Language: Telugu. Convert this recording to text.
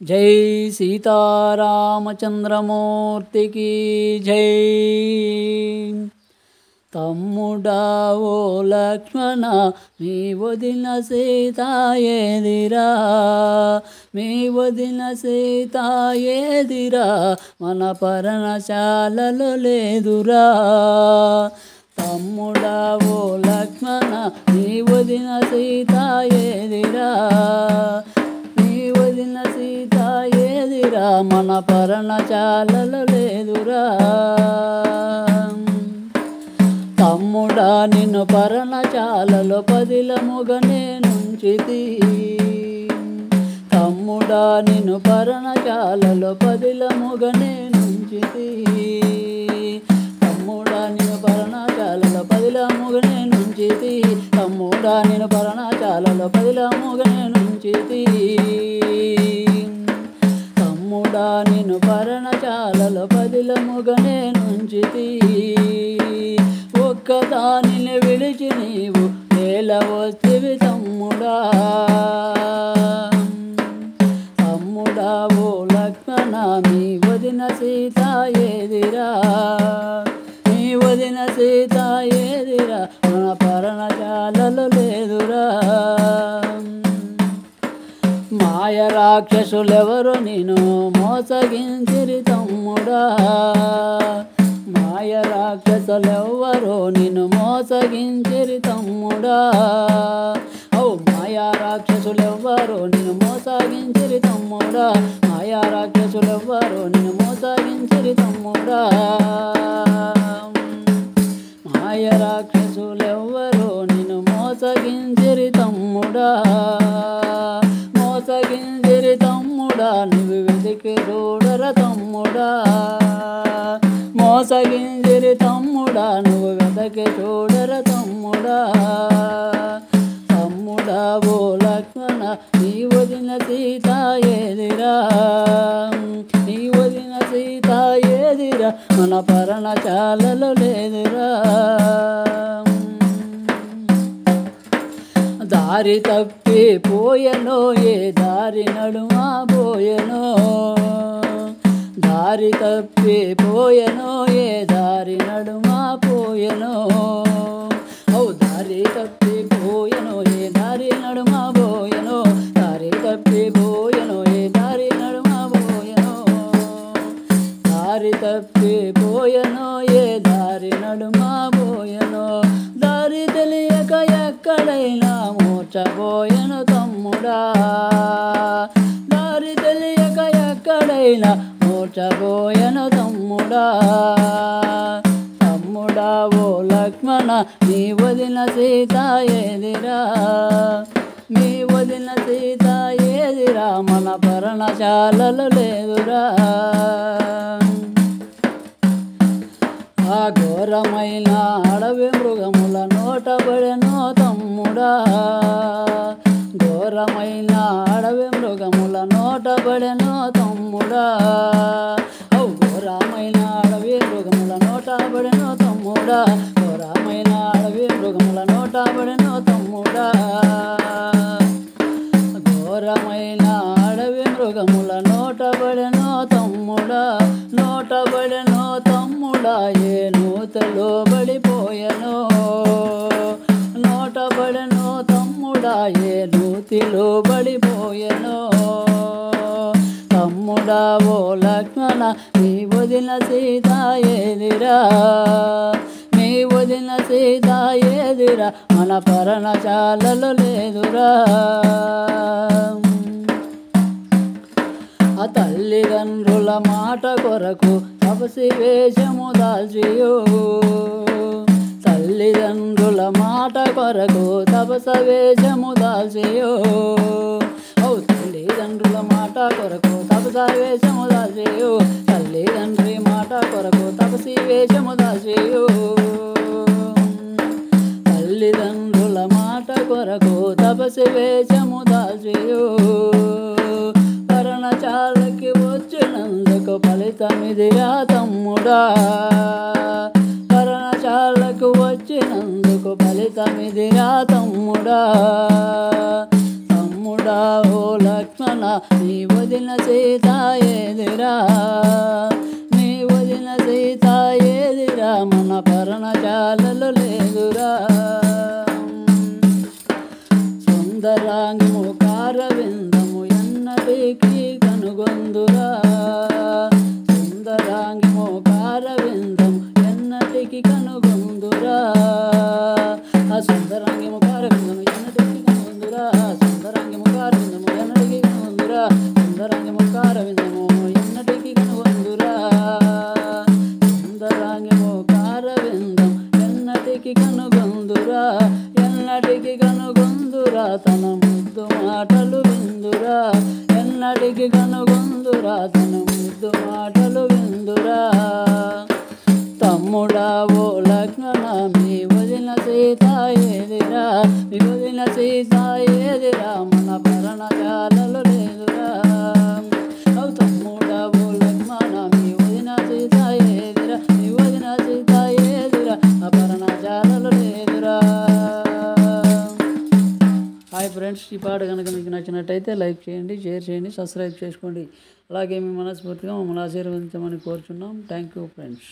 జై సీతారామచంద్రమూర్తికి జై. తమ్ముడా ఓ లక్ష్మణ మీ వదిన సీత ఏదిరా, మీ వదిన సీత ఏదిరా, మన పర్ణశాలలో లేదురా. తమ్ముడా ఓ లక్ష్మణ మీ వదిన సీత ఏదిరా, మీ వదిన సీత ఏదిరా, మన పర్ణశాలలో లేదురా. తమ్ముడా నిన్ను పర్ణశాలలో పదిలముగా నేనుంచితి, తమ్ముడా నిన్ను పర్ణశాలలో పదిలముగా నేనుంచితి, తమ్ముడా నిన్ను పర్ణశాలలో పదిలముగా నేనుంచితి, తమ్ముడా నిన్ను పర్ణశాలలో పదిలముగా నేనుంచితి, తమ్ముడా నిన్ను పర్ణశాలలో పదిలముగా నేనుంచితి. ఒక్కదానిని విడిచి నీవు వేల వస్తివి తమ్ముడా, తమ్ముడా ఓ లక్ష్మణ మీ వదిన సీత ఏదిరా, మీ వదిన సీత ఏదిరా, మన పర్ణశాలలో లేదురా. మాయ రాక్షసులెవరు నిన్ను మోసగించిరి తమ్ముడా, మాయ రాక్షసులెవ్వరో నిన్ను మోసగించిరి తమ్ముడా, ఓ మాయా రాక్షసులెవ్వరో నిన్ను మోసగించిరి తమ్ముడా, మాయా రాక్షసులెవ్వరో నిన్ను మోసగించిరి తమ్ముడా, మాయ రాక్షసులెవ్వరో నిన్ను మోసగించిరి తమ్ముడా, మోసగించిరి తమ్ముడా నువ్వు వెతికి చూడర తమ్ముడా, మోసగించిరి తమ్ముడా నువ్వు వెతకి చూడర తమ్ముడా. తమ్ముడా ఓ లక్ష్మణ నీ వదిన సీత ఏదిరా, నీ వదిన సీత ఏదిరా, మన పర్ణశాలలో లేదురా. దారి తప్పి పోయెనో ఏ దారి నడుమా పోయెనో, దారి తప్పి పోయెనో ఏ దారి నడుమా పోయెనో, ఓ దారి తప్పి పోయెనో ఏ దారి నడుమా పోయెనో, దారి తప్పి పోయెనో ఏ దారి నడుమా పోయెనో, దారి తప్పి పోయెనో ఏ దారి నడుమా పోయెనో, దారి తెలియక ఎక్కడైనా మూర్ఛపోయెను తమ్ముడా, దారి తెలియక ఎక్కడైనా మూర్ఛపోయెను తమ్ముడా. తమ్ముడా ఓ లక్ష్మణ నీ వదిన సీత ఏదిరా, మీ వదిన సీత ఏదిరా, మన పర్ణశాలలో లేదురా. ఆ ఘోరమైన అడవి మృగముల నోటబడెనో తమ్ముడా, ఘోరమైన అడవి మృగముల నోటబడెనో తమ్ముడా, ఓ ఘోరమైన అడవి మృగముల నోటబడెనో తమ్ముడా, ఘోరమైన అడవి మృగముల నోటబడెనో తమ్ముడా, ఘోరమైన అడవి మృగముల నోటబడెనో తమ్ముడా, నోటబడెనో తమ్ముడా ఏ నూతలో పడిపోయెనో, నోటబడెనో తమ్ముడా ఏ నూతిలో పడిపోయెనో. తమ్ముడా ఓ లక్ష్మణ మీ వదిన సీత ఏదిరా, మీ వదిన సీత ఏదిరా, మన పర్ణశాలలో లేదురా. ఆ తల్లిదండ్రుల మాట కొరకు తపసి వేషము దాల్చియో, తల్లిదండ్రుల మాట కొరకు తపస వేషము దాల్చియో, ఓ తల్లిదండ్రుల మాట కొరకు తపస వేషము దాల్చియో, తల్లిదండ్రి మాట కొరకు తపసి వేషము దాల్చియో, తల్లిదండ్రుల మాట కొరకు తపసి వేషము దాల్చియో. పర్ణశాలకి వచ్చినందుకు ఫలితమిదిరా తమ్ముడా, పర్ణశాలకు వచ్చినందుకు ఫలితమిదిరా తమ్ముడా. తమ్ముడా తమ్ముడా ఓ లక్ష్మణ నీ వదిన సీత ఏదిరా నీ వదిన సీత ఏదిరా మన పర్ణశాలలో లేదురా సుందరాంగి ముఖార విందము ఎన్నటికీ కనుగొందురా సుందరాంగి ముఖార విందము ఎన్నటికి కనుగొందురా సుందరాంగి ముఖార విందము ఎన్నటికి కనుగొందురా సుందరాంగి ముఖార విందము ఎన్నటికి కనుగొందురా సుందరాంగి ముఖార విందము ఎన్నటికి కనుగొందురా సుందరాంగి ముఖార విందం ఎన్నటికి కనుగొందురా ఎన్నటికి కనుగొందురా తన ముద్దు మాటలు విందురా ఎన్నటికి కనుగొందురా తన ముద్దు మాటలు విందురా తమ్ముడా ఓ లక్ష్మణ మీ వదిన సీత ఏదిరా మీ వదిన సీత ఏదిరా మన పర్ణశాలలో లేదురా తమ్ముడా ఓ లక్ష్మణ మీ వదిన సీత ఏదిరా మీ వదిన సీత ఏదిరా ఆ పర్ణశాలలో లేదురా. హాయ్ ఫ్రెండ్స్, ఈ పాట కనుక మీకు నచ్చినట్టయితే లైక్ చేయండి, షేర్ చేయండి, సబ్స్క్రైబ్ చేసుకోండి. అలాగే మీ మనస్ఫూర్తిగా మమ్మల్ని ఆశీర్వదించమని కోరుచున్నాం. Thank you friends.